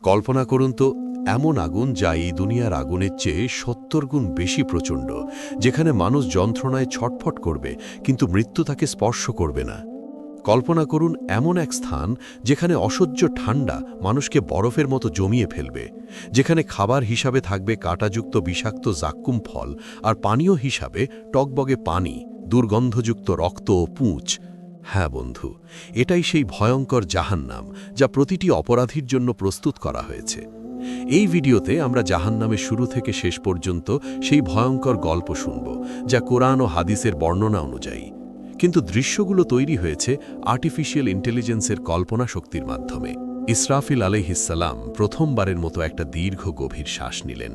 কল্পনা করুন তো, এমন আগুন যা এই দুনিয়ার আগুনের চেয়ে ৭০ গুণ বেশি প্রচণ্ড, যেখানে মানুষ যন্ত্রণায় ছটফট করবে কিন্তু মৃত্যু তাকে স্পর্শ করবে না। কল্পনা করুন এমন এক স্থান যেখানে অসহ্য ঠান্ডা মানুষকে বরফের মতো জমিয়ে ফেলবে, যেখানে খাবার হিসাবে থাকবে কাঁটাযুক্ত বিষাক্ত জাক্কুম ফল আর পানীয় হিসাবে টকবগে পানি, দুর্গন্ধযুক্ত রক্ত ও পুঁচ। হ্যাঁ বন্ধু, এটাই সেই ভয়ঙ্কর জাহান্নাম যা প্রতিটি অপরাধীর জন্য প্রস্তুত করা হয়েছে। এই ভিডিওতে আমরা জাহান্নামের শুরু থেকে শেষ পর্যন্ত সেই ভয়ঙ্কর গল্প শুনব, যা কোরআন ও হাদিসের বর্ণনা অনুযায়ী। কিন্তু দৃশ্যগুলো তৈরি হয়েছে আর্টিফিশিয়াল ইন্টেলিজেন্সের কল্পনা শক্তির মাধ্যমে। ইসরাফিল আলাইহিসসালাম প্রথমবারের মতো একটা দীর্ঘ গভীর শ্বাস নিলেন,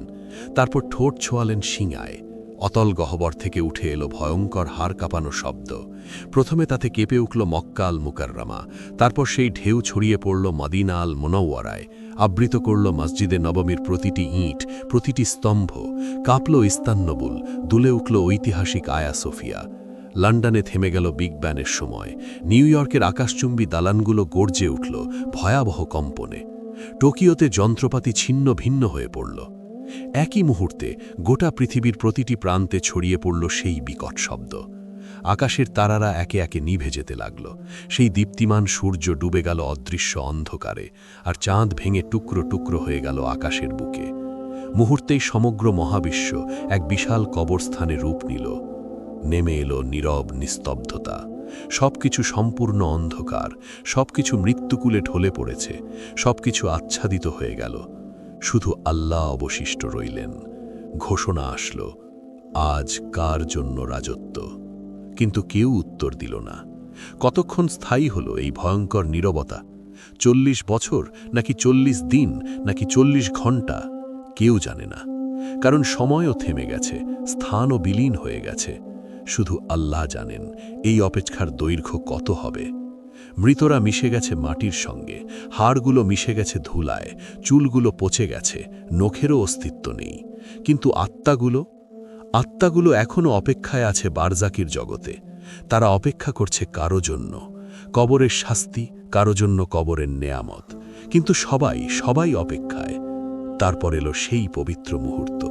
তারপর ঠোঁট ছোঁয়ালেন শিঙায়। অতল গহ্বর থেকে উঠে এলো ভয়ঙ্কর হাড় কাঁপানো শব্দ। প্রথমে তাতে কেঁপে উঠল মক্কা আল মুকাররমা, তারপর সেই ঢেউ ছড়িয়ে পড়ল মদিনা আল মুনাওয়ারায়, আবৃত করল মসজিদে নবমীর প্রতিটি ইঁট, প্রতিটি স্তম্ভ। কাঁপল ইস্তানবুল, দুলে উঠল ঐতিহাসিক আয়া সোফিয়া। লন্ডনে থেমে গেল বিগ ব্যানের সময়, নিউ ইয়র্কের আকাশচুম্বী দালানগুলো গর্জে উঠল ভয়াবহ কম্পনে। টোকিওতে যন্ত্রপাতি ছিন্ন ভিন্ন হয়ে পড়ল। একই মুহূর্তে গোটা পৃথিবীর প্রতিটি প্রান্তে ছড়িয়ে পড়ল সেই বিকট শব্দ। আকাশের তারারা একে একে নিভে যেতে লাগল, সেই দীপ্তিমান সূর্য ডুবে গেল অদৃশ্য অন্ধকারে, আর চাঁদ ভেঙে টুকরো টুকরো হয়ে গেল আকাশের বুকে। মুহূর্তেই সমগ্র মহাবিশ্ব এক বিশাল কবরস্থানে রূপ নিল। নেমে এলো নীরব নিস্তব্ধতা। সবকিছু সম্পূর্ণ অন্ধকার, সবকিছু মৃত্যুকুলে ঢলে পড়েছে, সবকিছু আচ্ছাদিত হয়ে গেল। শুধু আল্লাহ অবশিষ্ট রইলেন। ঘোষণা আসল, আজ কার জন্য রাজত্ব? কিন্তু কেউ উত্তর দিল না। কতক্ষণ স্থায়ী হলো এই ভয়ঙ্কর নীরবতা? ৪০ বছর, নাকি ৪০ দিন, নাকি ৪০ ঘণ্টা? কেউ জানে না, কারণ সময়ও থেমে গেছে, স্থানও বিলীন হয়ে গেছে। শুধু আল্লাহ জানেন এই অপেক্ষার দৈর্ঘ্য কত হবে। মৃতরা মিশে গেছে মাটির সঙ্গে, হাড়গুলো মিশে গেছে ধুলায়, চুলগুলো পচে গেছে, নখেরও অস্তিত্ব নেই। কিন্তু আত্মাগুলো এখনও অপেক্ষায় আছে বারজাকির জগতে। তারা অপেক্ষা করছে কারো জন্য কবরের শাস্তি, কারো জন্য কবরের নেয়ামত। কিন্তু সবাই অপেক্ষায়। তারপর এলো সেই পবিত্র মুহূর্ত।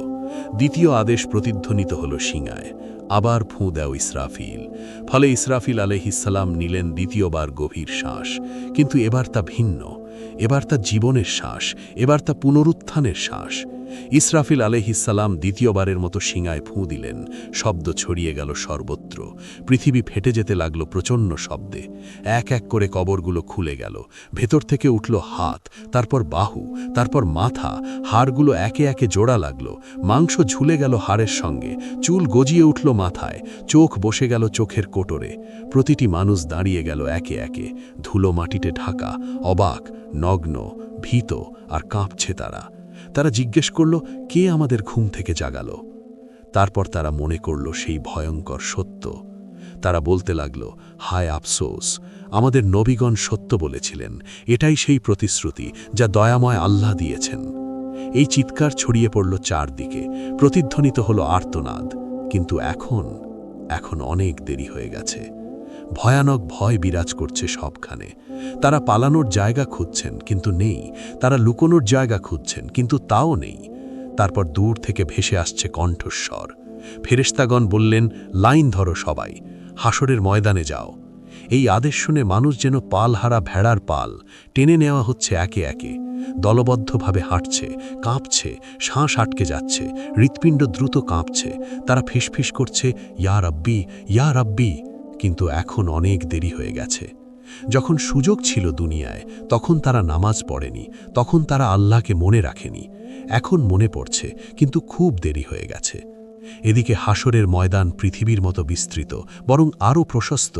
দ্বিতীয় আদেশ প্রতিধ্বনিত হল শিঙায়। আবার ফুঁ দেও ইসরাফিল। ফলে ইসরাফিল আলাইহিসসালাম নিলেন দ্বিতীয়বার গভীর শ্বাস। কিন্তু এবার তা ভিন্ন, এবার তা জীবনের শ্বাস, এবার তা পুনরুত্থানের শ্বাস। ইসরাফিল আলাইহিসসালাম দ্বিতীয়বারের মতো শিঙায় ফুঁ দিলেন। শব্দ ছড়িয়ে গেল সর্বত্র। পৃথিবী ফেটে যেতে লাগল প্রচণ্ড শব্দে। এক এক করে কবরগুলো খুলে গেল। ভেতর থেকে উঠল হাত, তারপর বাহু, তারপর মাথা। হাড়গুলো একে একে জোড়া লাগল। মাংস ঝুলে গেল হাড়ের সঙ্গে, চুল গজিয়ে উঠল মাথায়, চোখ বসে গেল চোখের কোটরে। প্রতিটি মানুষ দাঁড়িয়ে গেল একে একে, ধুলো মাটিতে ঢাকা, অবাক, নগ্ন, ভীত আর কাঁপছে তারা জিজ্ঞেস করল, কে আমাদের ঘুম থেকে জাগালো? তারপর তারা মনে করল সেই ভয়ঙ্কর সত্য। তারা বলতে লাগল, হায় আফসোস, আমাদের নবীগণ সত্য বলেছিলেন। এটাই সেই প্রতিশ্রুতি যা দয়াময় আল্লাহ দিয়েছেন। এই চিৎকার ছড়িয়ে পড়ল চারদিকে, প্রতিধ্বনিত হল আর্তনাদ। কিন্তু এখন অনেক দেরি হয়ে গেছে। ভয়ানক ভয় বিরাজ করছে সবখানে। তারা পালানোর জায়গা খুঁজছেন, কিন্তু নেই। তারা লুকোনোর জায়গা খুঁজছেন, কিন্তু তাও নেই। তারপর দূর থেকে ভেসে আসছে কণ্ঠস্বর। ফেরেশতাগণ বললেন, লাইন ধরো সবাই, হাসরের ময়দানে যাও। এই আদেশ শুনে মানুষ যেন পালহারা ভেড়ার পাল টেনে নেওয়া হচ্ছে একে একে। দলবদ্ধভাবে হাঁটছে, কাঁপছে, শ্বাস আটকে যাচ্ছে, হৃৎপিণ্ড দ্রুত কাঁপছে। তারা ফিসফিস করছে, ইয়া রাব্বি, ইয়া রাব্বি। কিন্তু এখন অনেক দেরি হয়ে গেছে। যখন সুযোগ ছিল দুনিয়ায়, তখন তারা নামাজ পড়েনি, তখন তারা আল্লাহকে মনে রাখেনি। এখন মনে পড়ছে, কিন্তু খুব দেরি হয়ে গেছে। এদিকে হাসরের ময়দান পৃথিবীর মতো বিস্তৃত, বরং আরও প্রশস্ত।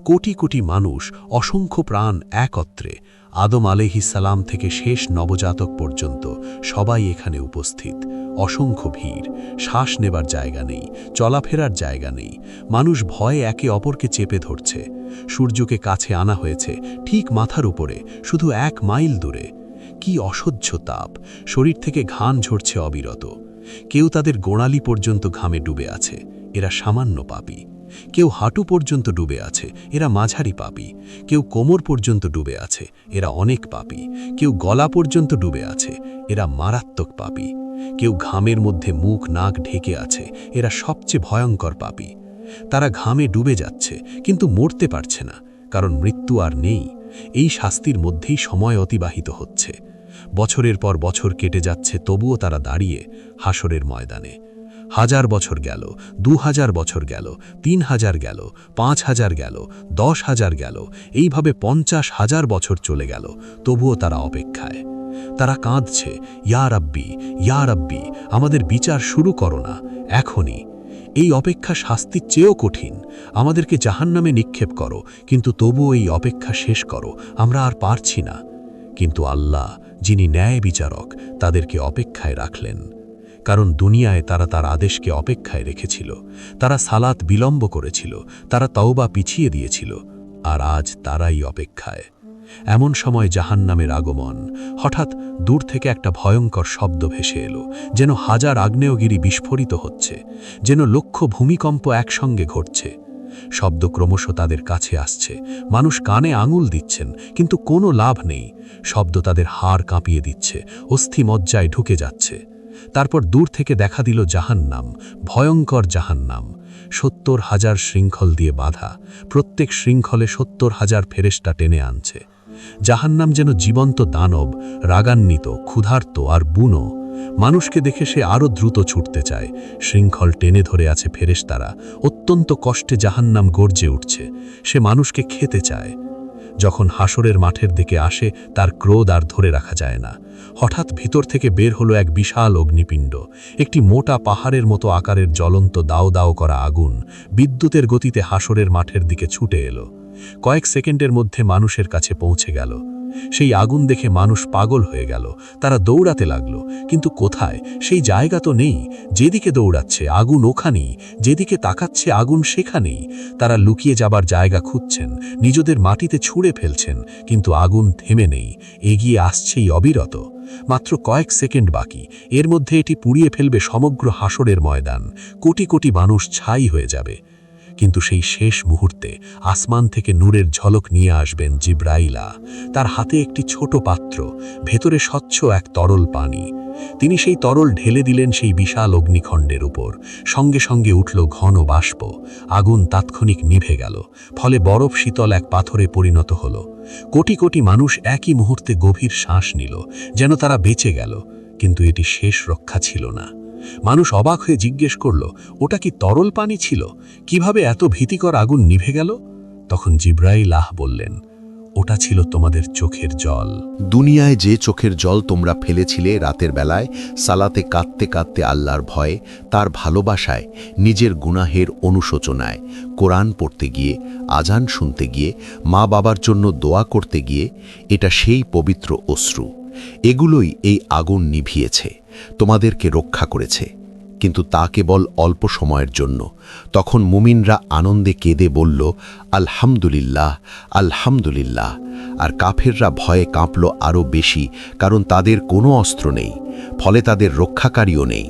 কোটি কোটি মানুষ, অসংখ্য প্রাণ একত্রে। আদম আলাইহিসসালাম থেকে শেষ নবজাতক পর্যন্ত সবাই এখানে উপস্থিত। অসংখ্য ভিড়, শ্বাস নেবার জায়গা নেই, চলাফেরার জায়গা নেই। মানুষ ভয়ে একে অপরকে চেপে ধরছে। সূর্যকে কাছে আনা হয়েছে ঠিক মাথার উপরে, শুধু 1 মাইল দূরে। কি অসহ্য তাপ! শরীর থেকে ঘাম ঝরছে অবিরত। কেউ তাদের গোড়ালি পর্যন্ত ঘামে ডুবে আছে। এরা সামান্য পাপী। কেউ হাঁটু পর্যন্ত ডুবে আছে, এরা মাঝারি পাপী। কেউ কোমর পর্যন্ত ডুবে আছে, এরা অনেক পাপী। কেউ গলা পর্যন্ত ডুবে আছে, এরা মারাত্মক পাপী। কেউ ঘামের মধ্যে মুখ নাক ঢেকে আছে, এরা সবচেয়ে ভয়ঙ্কর পাপী। তারা ঘামে ডুবে যাচ্ছে, কিন্তু মরতে পারছে না, কারণ মৃত্যু আর নেই। এই শাস্তির মধ্যেই সময় অতিবাহিত হচ্ছে। বছরের পর বছর কেটে যাচ্ছে, তবুও তারা দাঁড়িয়ে হাসরের ময়দানে। 1000 বছর গেল, 2000 বছর গেল, 3000 গেল, 5000 গেল, 10,000 গেল, এইভাবে 50,000 বছর চলে গেল, তবুও তারা অপেক্ষায়। তারা কাঁদছে, ইয়া রাব্বি, ইয়া রাব্বি, আমাদের বিচার শুরু করো না, এখনই। এই অপেক্ষা শাস্তির চেয়েও কঠিন। আমাদেরকে জাহান্নামে নিক্ষেপ করো, কিন্তু তবুও এই অপেক্ষা শেষ করো, আমরা আর পারছি না। কিন্তু আল্লাহ, যিনি ন্যায় বিচারক, তাদেরকে অপেক্ষায় রাখলেন। কারণ দুনিয়ায় তারা তার আদেশকে অপেক্ষায় রেখেছিল, তারা সালাত বিলম্ব করেছিল, তারা তওবা পিছিয়ে দিয়েছিল, আর আজ তারাই অপেক্ষায়। এমন সময় জাহান্নামের আগমন। হঠাৎ দূর থেকে একটা ভয়ঙ্কর শব্দ ভেসে এলো, যেন 1000 আগ্নেয়গিরি বিস্ফোরিত হচ্ছে, যেন লক্ষ ভূমিকম্প একসঙ্গে ঘটছে। শব্দ ক্রমশ তাদের কাছে আসছে। মানুষ কানে আঙুল দিচ্ছেন, কিন্তু কোনো লাভ নেই। শব্দ তাদের হাড় কাঁপিয়ে দিচ্ছে, অস্থি মজ্জায় ঢুকে যাচ্ছে। তারপর দূর থেকে দেখা দিল জাহান্নাম, ভয়ঙ্কর জাহান্নাম। 70,000 শৃঙ্খল দিয়ে বাঁধা, প্রত্যেক শৃঙ্খলে 70,000 ফেরেশতা টেনে আনছে। জাহান্নাম যেন জীবন্ত দানব, রাগান্বিত, ক্ষুধার্ত আর বুনো। মানুষকে দেখে সে আরও দ্রুত ছুটতে চায়। শৃঙ্খল টেনে ধরে আছে ফেরেশতারা, অত্যন্ত কষ্টে জাহান্নাম গর্জে উঠছে। সে মানুষকে খেতে চায়। যখন হাসরের মাঠের দিকে আসে, তার ক্রোধ আর ধরে রাখা যায় না। হঠাৎ ভিতর থেকে বের হলো এক বিশাল অগ্নিপিণ্ড, একটি মোটা পাহাড়ের মতো আকারের জ্বলন্ত দাও দাও করা আগুন বিদ্যুতের গতিতে হাসরের মাঠের দিকে ছুটে এলো। কয়েক সেকেন্ডের মধ্যে মানুষের কাছে পৌঁছে গেল। সেই আগুন দেখে মানুষ পাগল হয়ে গেল। তারা দৌড়াতে লাগলো, কিন্তু কোথায়? সেই জায়গা তো নেই। যেদিকে দৌড়াচ্ছে আগুন ওখানেই, যেদিকে তাকাচ্ছে আগুন সেখানেই। তারা লুকিয়ে যাবার জায়গা খুঁজছেন, নিজেদের মাটিতে ছুঁড়ে ফেলছেন, কিন্তু আগুন থেমে নেই, এগিয়ে আসছেই অবিরত। মাত্র কয়েক সেকেন্ড বাকি, এর মধ্যে এটি পুড়িয়ে ফেলবে সমগ্র হাসরের ময়দান। কোটি কোটি মানুষ ছাই হয়ে যাবে। কিন্তু সেই শেষ মুহূর্তে আসমান থেকে নূরের ঝলক নিয়ে আসবেন জিব্রাইলা। তার হাতে একটি ছোট পাত্র, ভেতরে স্বচ্ছ এক তরল পানি। তিনি সেই তরল ঢেলে দিলেন সেই বিশাল অগ্নিখণ্ডের উপর। সঙ্গে সঙ্গে উঠল ঘন বাষ্প। আগুন তাৎক্ষণিক নিভে গেল, ফলে বরফ শীতল এক পাথরে পরিণত হল। কোটি কোটি মানুষ একই মুহূর্তে গভীর শ্বাস নিল, যেন তারা বেঁচে গেল। কিন্তু এটি শেষ রক্ষা ছিল না। মানুষ অবাক হয়ে জিজ্ঞেস করল, ওটা কি তরল পানি ছিল? কিভাবে এত ভীতিকর আগুন নিভে গেল? তখন জিব্রাইল বললেন, ওটা ছিল তোমাদের চোখের জল। দুনিয়ায় যে চোখের জল তোমরা ফেলেছিলে রাতের বেলায়, সালাতে কাঁদতে কাঁদতে আল্লাহর ভয়ে, তার ভালোবাসায়, নিজের গুনাহের অনুশোচনায়, কোরআন পড়তে গিয়ে, আজান শুনতে গিয়ে, মা বাবার জন্য দোয়া করতে গিয়ে, এটা সেই পবিত্র অশ্রু। এগুলোই এই আগুন নিভিয়েছে, তোমাদেরকে রক্ষা করেছে, কিন্তু তা কেবল অল্প সময়ের জন্য। তখন মুমিনরা আনন্দে কেঁদে বলল, আলহামদুলিল্লাহ, আলহামদুলিল্লাহ। আর কাফেররা ভয়ে কাঁপল আরও বেশি, কারণ তাদের কোনো অস্ত্র নেই, ফলে তাদের রক্ষাকারীও নেই।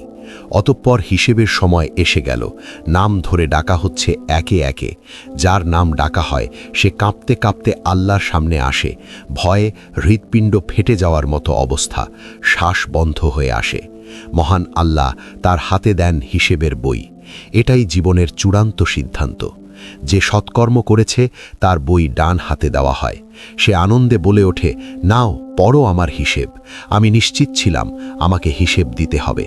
অতঃপর হিসেবের সময় এসে গেল। নাম ধরে ডাকা হচ্ছে একে একে। যার নাম ডাকা হয় সে কাঁপতে কাঁপতে আল্লাহর সামনে আসে। ভয়ে হৃৎপিণ্ড ফেটে যাওয়ার মতো অবস্থা, শ্বাস বন্ধ হয়ে আসে। মহান আল্লাহ তার হাতে দেন হিসেবের বই। এটাই জীবনের চূড়ান্ত সিদ্ধান্ত। যে সৎকর্ম করেছে তার বই ডান হাতে দেওয়া হয়। সে আনন্দে বলে ওঠে, নাও পড়ো আমার হিসেব, আমি নিশ্চিত ছিলাম আমাকে হিসেব দিতে হবে।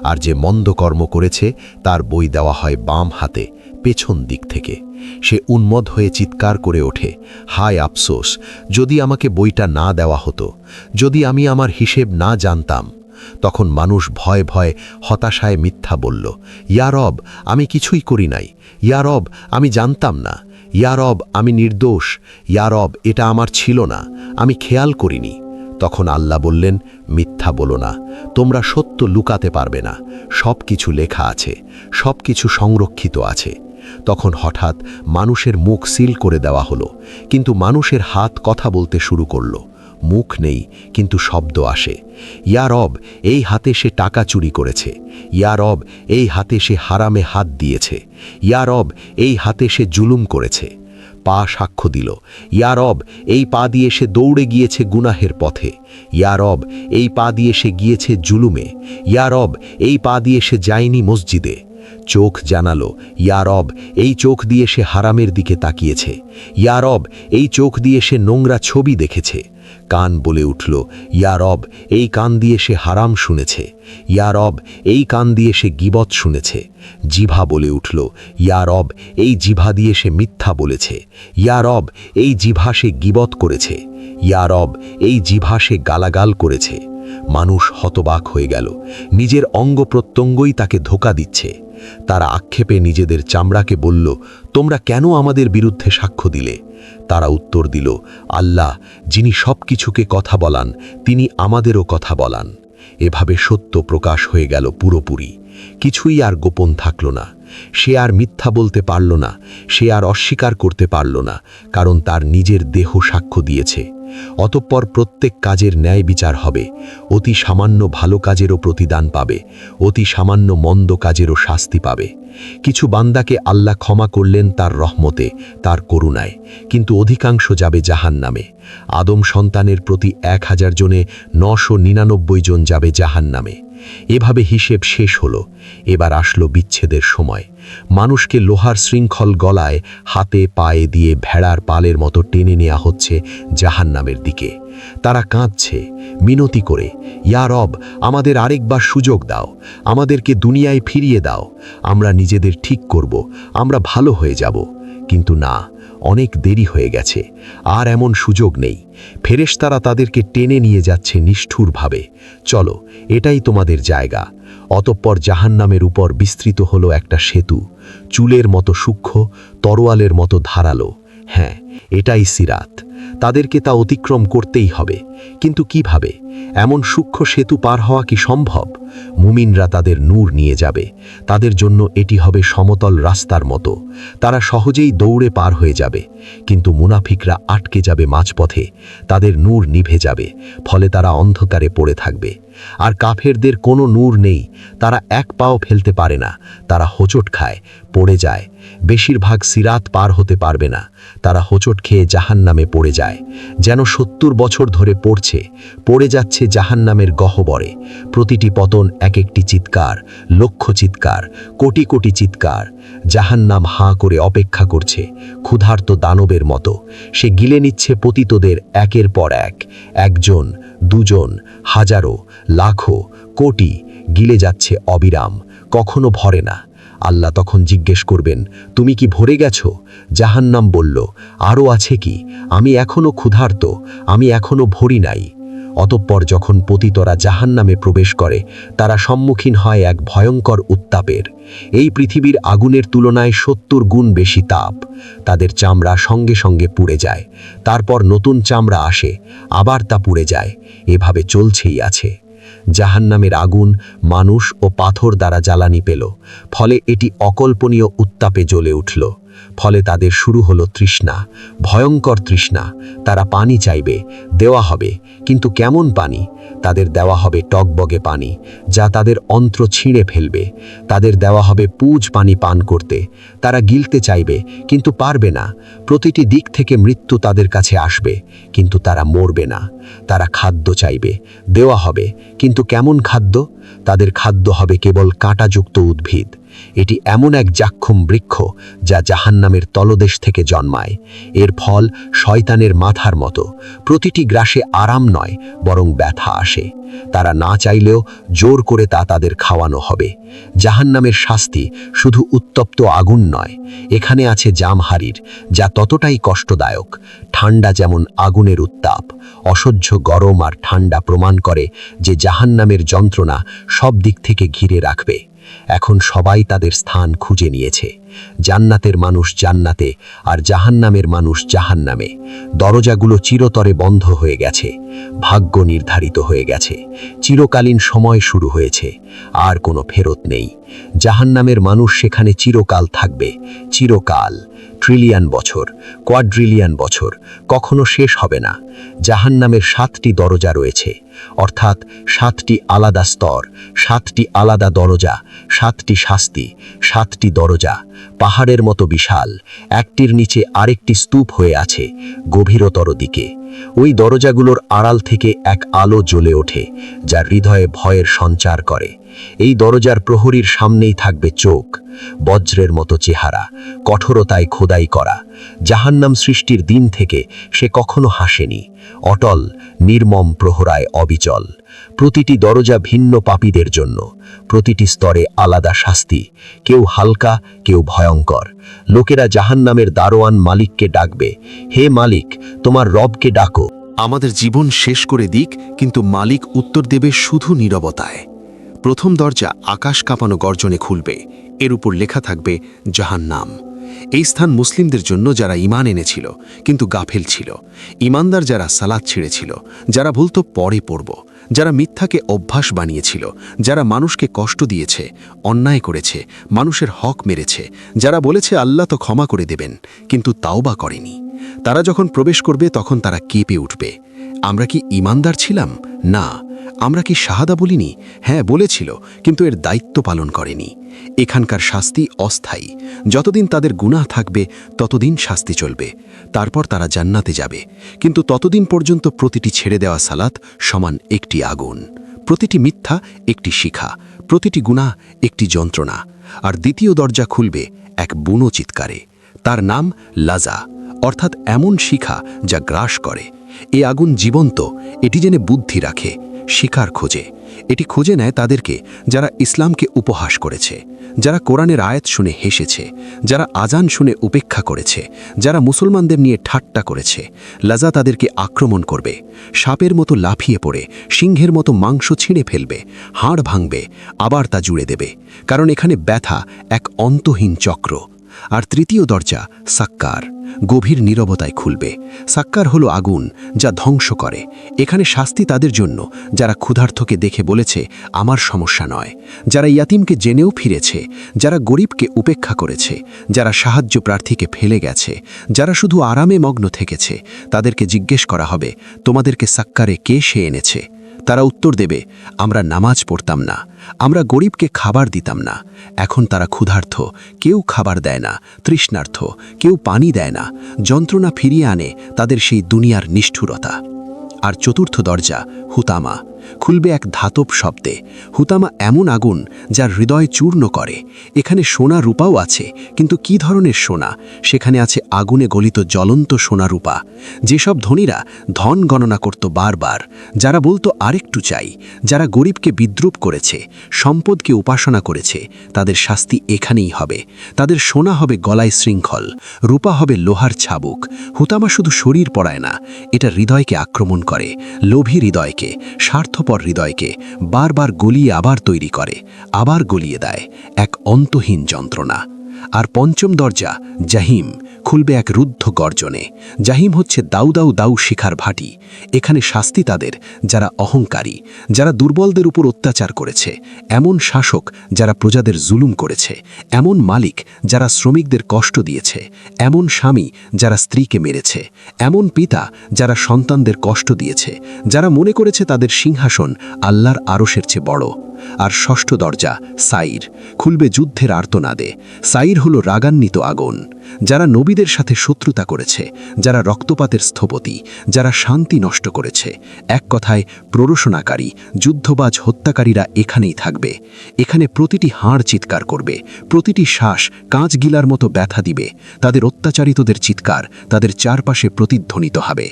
আর যে মন্দ কর্ম করেছে তার বই দেওয়া হয় বাম হাতে, পেছন দিক থেকে। সে উন্মদ হয়ে চিৎকার করে ওঠে, হায় আফসোস, যদি আমাকে বইটা না দেওয়া হতো, যদি আমি আমার হিসেব না জানতাম। তখন মানুষ ভয়ে ভয়ে হতাশায় মিথ্যা বলল, ইয়া রব, আমি কিছুই করি নাই, ইয়া রব, আমি জানতাম না, ইয়া রব, আমি নির্দোষ, ইয়া রব, এটা আমার ছিল না, আমি খেয়াল করিনি। তখন আল্লাহ বললেন, মিথ্যা বলো না, তোমরা সত্য লুকাতে পারবে না, সব কিছু লেখা আছে, সব কিছু সংরক্ষিত আছে। তখন হঠাৎ মানুষের মুখ সিল করে দেওয়া হলো, কিন্তু মানুষের হাত কথা বলতে শুরু করল। মুখ নেই কিন্তু শব্দ আসে। ইয়া রব, এই হাতে সে টাকা চুরি করেছে। ইয়া রব, এই হাতে সে হারামে হাত দিয়েছে। ইয়া রব, এই হাতে সে জুলুম করেছে। পা সাক্ষ্য দিল, ইয়া রব, এই পা দিয়ে সে দৌড়ে গিয়েছে গুনাহের পথে। ইয়া রব, এই পা দিয়ে সে গিয়েছে জুলুমে। ইয়া রব, এই পা দিয়ে সে যায়নি মসজিদে। চোখ জানালো, ইয়া রব, এই চোখ দিয়ে সে হারামের দিকে তাকিয়েছে। ইয়া রব, এই চোখ দিয়ে সে নোংরা ছবি দেখেছে। কান বলে উঠল, ইয়া রব, এই কান দিয়ে সে হারাম শুনেছে। ইয়া রব, এই কান দিয়ে সে গীবত শুনেছে। জিভা বলে উঠল, ইয়া রব, এই জিভা দিয়ে সে মিথ্যা বলেছে। ইয়া রব, এই জিভা সে গীবত করেছে। ইয়া রব, এই জিভা সে গালাগাল করেছে। মানুষ হতবাক হয়ে গেল, নিজের অঙ্গ প্রত্যঙ্গই তাকে ধোঁকা দিচ্ছে। তারা আক্ষেপে নিজেদের চামড়াকে বলল, তোমরা কেন আমাদের বিরুদ্ধে সাক্ষ্য দিলে? তারা উত্তর দিল, আল্লাহ যিনি সব কিছুকে কথা বলান, তিনি আমাদেরও কথা বলান। এভাবে সত্য প্রকাশ হয়ে গেল পুরোপুরি। কিছুই আর গোপন থাকল না। সে আর মিথ্যা বলতে পারল না, সে আর অস্বীকার করতে পারল না, কারণ তার নিজের দেহ সাক্ষ্য দিয়েছে। অতঃপর প্রত্যেক কাজের ন্যায় বিচার হবে। অতি সামান্য ভালো কাজেরও প্রতিদান পাবে, অতি সামান্য মন্দ কাজেরও শাস্তি পাবে। কিছু বান্দাকে আল্লাহ ক্ষমা করলেন তার রহমতে, তার করুণায়, কিন্তু অধিকাংশ যাবে জাহান্নামে। আদম সন্তানের প্রতি 1000 জনে 999 জন যাবে জাহান্নামে। এভাবে হিসেব শেষ হলো। এবার আসলো বিচ্ছেদের সময়। মানুষকে লোহার শৃঙ্খল গলায় হাতে পায়ে দিয়ে ভেড়ার পালের মতো টেনে নেওয়া হচ্ছে জাহান্নামের দিকে। তারা কাঁদছে মিনতি করে, ইয়া রব, আমাদের আরেকবার সুযোগ দাও, আমাদেরকে দুনিয়ায় ফিরিয়ে দাও, আমরা নিজেদের ঠিক করব, আমরা ভালো হয়ে যাব। কিন্তু না, অনেক দেরি হয়ে গেছে, আর এমন সুযোগ নেই। ফেরেশতারা তাদেরকে টেনে নিয়ে যাচ্ছে নিষ্ঠুরভাবে। চলো, এটাই তোমাদের জায়গা। অতঃপর জাহান্নামের উপর বিস্তৃত হলো একটা সেতু, চুলের মতো সূক্ষ্ম, তরোয়ালের মতো ধারালো। হ্যাঁ, এটাই সিরাত। তাদেরকে তা অতিক্রম করতেই হবে। কিন্তু কিভাবে? এমন সূক্ষ্ম সেতু পার হওয়া কি সম্ভব? মুমিনরা তাদের নূর নিয়ে যাবে। তাদের জন্য এটি হবে সমতল রাস্তার মতো। তারা সহজেই দৌড়ে পার হয়ে যাবে। কিন্তু মুনাফিকরা আটকে যাবে মাঝপথে। তাদের নূর নিভে যাবে, ফলে তারা অন্ধকারে পড়ে থাকবে। আর কাফেরদের কোনো নূর নেই, তারা এক পাও ফেলতে পারে না। তারা হোঁচট খায়, পড়ে যায়। বেশিরভাগ সিরাত পার হতে পারবে না। তারা হোঁচট খেয়ে জাহান্নামে পড়ে যায়, যেন 70 বছর ধরে পড়ে যাচ্ছে জাহান্নামের গহ্বরে। প্রতিটি পতন এক একটি চিৎকার, লক্ষ চিৎকার, কোটি কোটি চিৎকার। জাহান্নাম হাঁ করে অপেক্ষা করছে, ক্ষুধার্ত দানবের মতো। সে গিলে নিচ্ছে পতিতদের একের পর এক। একজন, দুজন, হাজারো, লাখো, কোটি গিলে যাচ্ছে অবিরাম, কখনো ভরে না। আল্লাহ তখন জিজ্ঞেস করবেন, তুমি কি ভরে গেছো? জাহান্নাম বলল, আরও আছে কি? আমি এখনো ক্ষুধার্ত, আমি এখনো ভরি নাই। অতঃপর যখন পতিতরা জাহান্নামে প্রবেশ করে, তারা সম্মুখীন হয় এক ভয়ঙ্কর উত্তাপের। এই পৃথিবীর আগুনের তুলনায় 70 গুণ বেশি তাপ। তাদের চামড়া সঙ্গে সঙ্গে পুড়ে যায়, তারপর নতুন চামড়া আসে, আবার তা পুড়ে যায়। এভাবে চলছেই আছে। জাহান্নামের আগুন মানুষ ও পাথর দ্বারা জ্বালানি পেল, ফলে এটি অকল্পনীয় উত্তাপে জ্বলে উঠল। ফলে তাদের শুরু হলো তৃষ্ণা, ভয়ঙ্কর তৃষ্ণা। তারা পানি চাইবে, দেওয়া হবে, কিন্তু কেমন পানি? তাদের দেওয়া হবে টকবগে পানি, যা তাদের অন্ত্র ছিঁড়ে ফেলবে। তাদের দেওয়া হবে পুজ পানি পান করতে। তারা গিলতে চাইবে, কিন্তু পারবে না। প্রতিটি দিক থেকে মৃত্যু তাদের কাছে আসবে, কিন্তু তারা মরবে না। তারা খাদ্য চাইবে, দেওয়া হবে, কিন্তু কেমন খাদ্য? তাদের খাদ্য হবে কেবল কাঁটাযুক্ত উদ্ভিদ। এটি এমন এক জাক্ষুম বৃক্ষ যা জাহান্নামের তলদেশ থেকে জন্মায়। এর ফল শয়তানের মাথার মতো। প্রতিটি গ্রাসে আরাম নয়, বরং ব্যথা আসে। তারা না চাইলেও জোর করে তা তাদের খাওয়ানো হবে। জাহান্নামের শাস্তি শুধু উত্তপ্ত আগুন নয়, এখানে আছে জামহারির, যা ততটাই কষ্টদায়ক। ঠান্ডা যেমন আগুনের উত্তাপ, অসহ্য গরম আর ঠান্ডা প্রমাণ করে যে জাহান্নামের যন্ত্রণা সব দিক থেকে ঘিরে রাখবে। এখন সবাই তাদের স্থান খুঁজে নিয়েছে। জান্নাতের মানুষ জান্নাতে, আর জাহান্নামের মানুষ জাহান্নামে। দরজাগুলো চিরতরে বন্ধ হয়ে গেছে, ভাগ্য নির্ধারিত হয়ে গেছে, চিরকালীন সময় শুরু হয়েছে, আর কোনো ফেরত নেই। জাহান্নামের মানুষ সেখানে চিরকাল থাকবে, চিরকাল। ট্রিলিয়ন বছর, কোয়াড্রিলিয়ন বছর, কখনো শেষ হবে না। জাহান্নামের 7টি দরজা রয়েছে, অর্থাৎ 7টি আলাদা স্তর, 7টি আলাদা দরজা, 7টি শাস্তি, 7টি দরজা, পাহাড়ের মতো বিশাল, একটির নিচে আরেকটি স্তূপ হয়ে আছে গভীরতর দিকে। ওই দরজাগুলোর আড়াল থেকে এক আলো জ্বলে ওঠে, যা হৃদয়ে ভয়ের সঞ্চার করে। এই দরজার প্রহরীর সামনেই থাকবে চোখ, বজ্রের মতো চেহারা, কঠোরতায় খোদাই করা। জাহান্নাম সৃষ্টির দিন থেকে সে কখনো হাসেনি, অটল, নির্মম প্রহরায় অবিচল। প্রতিটি দরজা ভিন্ন পাপীদের জন্য, প্রতিটি স্তরে আলাদা শাস্তি, কেউ হালকা, কেউ ভয়ঙ্কর। লোকেরা জাহান্নামের দারোয়ান মালিককে ডাকবে, হে মালিক, তোমার রবকে ডাকো, আমাদের জীবন শেষ করে দিক, কিন্তু মালিক উত্তর দেবে শুধু নীরবতায়। প্রথম দরজা আকাশ কাঁপানো গর্জনে খুলবে, এর উপর লেখা থাকবে জাহান্নাম। এই স্থান মুসলিমদের জন্য যারা ঈমান এনেছিল কিন্তু গাফেল ছিল, ঈমানদার যারা সালাত ছেড়েছিল, যারা বলতো পরে পড়ব, যারা মিথ্যাকে অভ্যাস বানিয়েছিল, যারা মানুষকে কষ্ট দিয়েছে, অন্যায় করেছে, মানুষের হক মেরেছে, যারা বলেছে আল্লাহ তো ক্ষমা করে দেবেন কিন্তু তাওবা করেনি। তারা যখন প্রবেশ করবে তখন তারা কেঁপে উঠবে। আমরা কি ঈমানদার ছিলাম? না। আমরা কি শাহাদা বলিনি? হ্যাঁ বলেছিল, কিন্তু এর দায়িত্ব পালন করেনি। এখানকার শাস্তি অস্থায়ী, যতদিন তাদের গুনাহ থাকবে ততদিন শাস্তি চলবে, তারপর তারা জান্নাতে যাবে। কিন্তু ততদিন পর্যন্ত প্রতিটি ছেড়ে দেওয়া সালাত সমান একটি আগুন, প্রতিটি মিথ্যা একটি শিখা, প্রতিটি গুনাহ একটি যন্ত্রণা। আর দ্বিতীয় দরজা খুলবে এক বুনো চিৎকারে, তার নাম লাজা, অর্থাৎ এমন শিখা যা গ্রাস করে। এ আগুন জীবন্ত, এটি জেনে বুদ্ধি রাখে, শিকার খোঁজে। এটি খুঁজে নেয় তাদেরকে যারা ইসলামকে উপহাস করেছে, যারা কোরআনের আয়াত শুনে হেসেছে, যারা আজান শুনে উপেক্ষা করেছে, যারা মুসলমানদের নিয়ে ঠাট্টা করেছে। লাজা তাদেরকে আক্রমণ করবে, সাপের মতো লাফিয়ে পড়ে সিংহের মতো মাংস ছিঁড়ে ফেলবে, হাড় ভাঙবে, আবার তা জুড়ে দেবে, কারণ এখানে ব্যথা এক অন্তহীন চক্র। আর তৃতীয় দরজা সাক্কার, গভীর নীরবতায় খুলবে। সাক্কার হলো আগুন যা ধ্বংস করে। এখানে শাস্তি তাদের জন্য যারা ক্ষুধার্তকে দেখে বলেছে আমার সমস্যা নয়, যারা ইয়াতিমকে জেনেও ফিরেছে, যারা গরিবকে উপেক্ষা করেছে, যারা সাহায্য প্রার্থীকে ফেলে গেছে, যারা শুধু আরামে মগ্ন থেকেছে। তাদেরকে জিজ্ঞেস করা হবে, তোমাদেরকে সাক্কারে কে সে এনেছে? তারা উত্তর দেবে, আমরা নামাজ পড়তাম না, আমরা গরিবকে খাবার দিতাম না। এখন তারা ক্ষুধার্ত, কেউ খাবার দেয় না, তৃষ্ণার্ত, কেউ পানি দেয় না। যন্ত্রণা ফিরিয়ে আনে তাদের সেই দুনিয়ার নিষ্ঠুরতা। আর চতুর্থ দরজা হুতামা, খুলবে এক ধাতব শব্দে। হুতামা এমন আগুন যার হৃদয় চূর্ণ করে। এখানে সোনা রূপাও আছে, কিন্তু কি ধরনের সোনা? সেখানে আছে আগুনে গলিত জ্বলন্ত সোনা রূপা। যেসব ধনীরা ধন গণনা করত বারবার, যারা বলতো আরেকটু চাই, যারা গরিবকে বিদ্রুপ করেছে, সম্পদকে উপাসনা করেছে, তাদের শাস্তি এখানেই হবে। তাদের সোনা হবে গলায় শৃঙ্খল, রূপা হবে লোহার ছাবুক। হুতামা শুধু শরীর পড়ায় না, এটা হৃদয়কে আক্রমণ করে, লোভী হৃদয়কে, স্বার্থপর হৃদয়কে বারবার গলিয়ে আবার তৈরি করে, আবার গলিয়ে দেয়, এক অন্তহীন যন্ত্রণা। আর পঞ্চম দরজা জাহিম, খুলবে এক রুদ্ধ গর্জনে। জাহিম হচ্ছে দাউ দাউ দাউ শিখার ভাটি। এখানে শাস্তি তাদের যারা অহংকারী, যারা দুর্বলদের উপর অত্যাচার করেছে, এমন শাসক যারা প্রজাদের জুলুম করেছে, এমন মালিক যারা শ্রমিকদের কষ্ট দিয়েছে, এমন স্বামী যারা স্ত্রীকে মেরেছে, এমন পিতা যারা সন্তানদের কষ্ট দিয়েছে, যারা মনে করেছে তাদের সিংহাসন আল্লাহর আরশের চেয়ে বড়। আর ষষ্ঠ দরজা সাইর, খুলবে যুদ্ধের আর্তনাদে। সাইর হলো রাগান্বিত আগুন, যারা নবীদের সাথে শত্রুতা করেছে, যারা রক্তপাতের স্থপতি, যারা শান্তি নষ্ট করেছে। এক কথায় প্ররোচনাকারী, যুদ্ধবাজ হত্যাকারীরা এখানেই থাকবে। এখানে প্রতিটি হাড় চিৎকার করবে, প্রতিটি শ্বাস কাঁচ গিলার মতো ব্যথা দিবে। তাদের অত্যাচারিতদের চিৎকার তাদের চারপাশে প্রতিধ্বনিত হবে।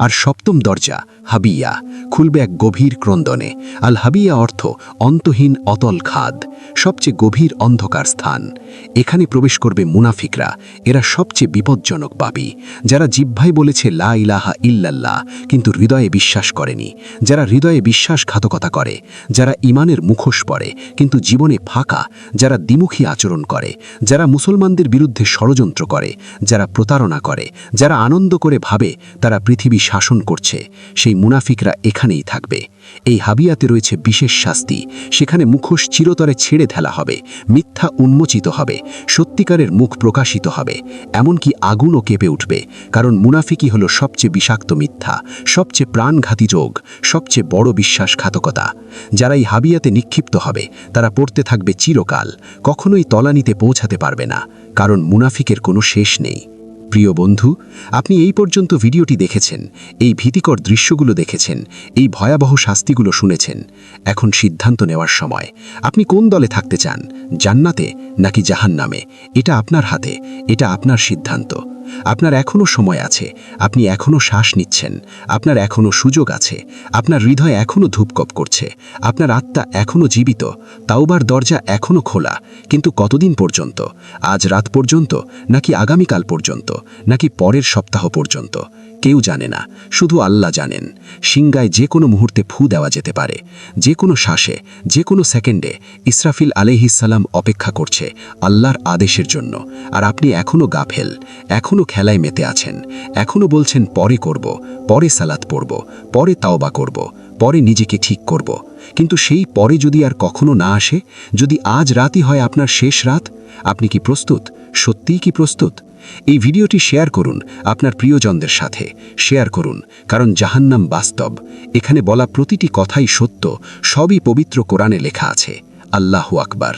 আর সপ্তম দরজা হাবিয়া, খুলবে এক গভীর ক্রন্দনে। আল হাবিয়া অর্থ অন্তহীন অতল খাদ, সবচেয়ে গভীর অন্ধকার স্থান। এখানে প্রবেশ করবে মুনাফিকরা। এরা সবচেয়ে বিপজ্জনক পাপী, যারা জিহ্বায় বলেছে লা ইলাহা ইল্লাল্লাহ কিন্তু হৃদয়ে বিশ্বাস করেনি, যারা হৃদয়ে বিশ্বাসঘাতকতা করে, যারা ঈমানের মুখোশ পরে কিন্তু জীবনে ফাঁকা, যারা দ্বিমুখী আচরণ করে, যারা মুসলমানদের বিরুদ্ধে ষড়যন্ত্র করে, যারা প্রতারণা করে, যারা আনন্দ করে ভাবে তারা পৃথিবী শাসন করছে। সেই মুনাফিকরা এখানেই থাকবে। এই হাবিয়াতে রয়েছে বিশেষ শাস্তি। সেখানে মুখোশ চিরতরে ছেড়ে ফেলা হবে, মিথ্যা উন্মোচিত হবে, সত্যিকারের মুখ প্রকাশিত হবে। হবে, এমনকি আগুনও কেঁপে উঠবে, কারণ মুনাফিকি হলো সবচেয়ে বিষাক্ত মিথ্যা, সবচেয়ে প্রাণঘাতী যোগ, সবচেয়ে বড় বিশ্বাসঘাতকতা। যারা এই হাবিয়াতে নিক্ষিপ্ত হবে তারা পড়তে থাকবে চিরকাল, কখনোই তলানিতে পৌঁছাতে পারবে না, কারণ মুনাফিকের কোনো শেষ নেই। প্রিয় বন্ধু, আপনি এই পর্যন্ত ভিডিওটি দেখেছেন, এই ভীতিকর দৃশ্যগুলো দেখেছেন, এই ভয়াবহ শাস্তিগুলো শুনেছেন। এখন সিদ্ধান্ত নেওয়ার সময়। আপনি কোন দলে থাকতে চান, জান্নাতে নাকি জাহান্নামে? এটা আপনার হাতে, এটা আপনার সিদ্ধান্ত। আপনার এখনও সময় আছে, আপনি এখনও শ্বাস নিচ্ছেন, আপনার এখনও সুযোগ আছে, আপনার হৃদয় এখনও ধূপকপ করছে, আপনার আত্মা এখনও জীবিত, তাওবার দরজা এখনও খোলা। কিন্তু কতদিন পর্যন্ত? আজ রাত পর্যন্ত, নাকি আগামীকাল পর্যন্ত, নাকি পরের সপ্তাহ পর্যন্ত? কেউ জানে না, শুধু আল্লাহ জানেন। সিংগায় যে কোনো মুহূর্তে ফু দেওয়া যেতে পারে, যে কোনো শ্বাসে, যে কোনো সেকেন্ডে। ইসরাফিল আলাইহিসসালাম অপেক্ষা করছে আল্লাহর আদেশের জন্য। আর আপনি এখনও গাফেল, এখনও খেলায় মেতে আছেন, এখনও বলছেন পরে করব, পরে সালাত পড়ব, পরে তাওবা করব, পরে নিজেকে ঠিক করব। কিন্তু সেই পরে যদি আর কখনো না আসে, যদি আজ রাতই হয় আপনার শেষ রাত, আপনি কি প্রস্তুত? সত্যিই কি প্রস্তুত? এই ভিডিওটি শেয়ার করুন আপনার প্রিয়জনদের সাথে, শেয়ার করুন, কারণ জাহান্নাম বাস্তব। এখানে বলা প্রতিটি কথাই সত্য, সবই পবিত্র কোরআনে লেখা আছে। আল্লাহু আকবার।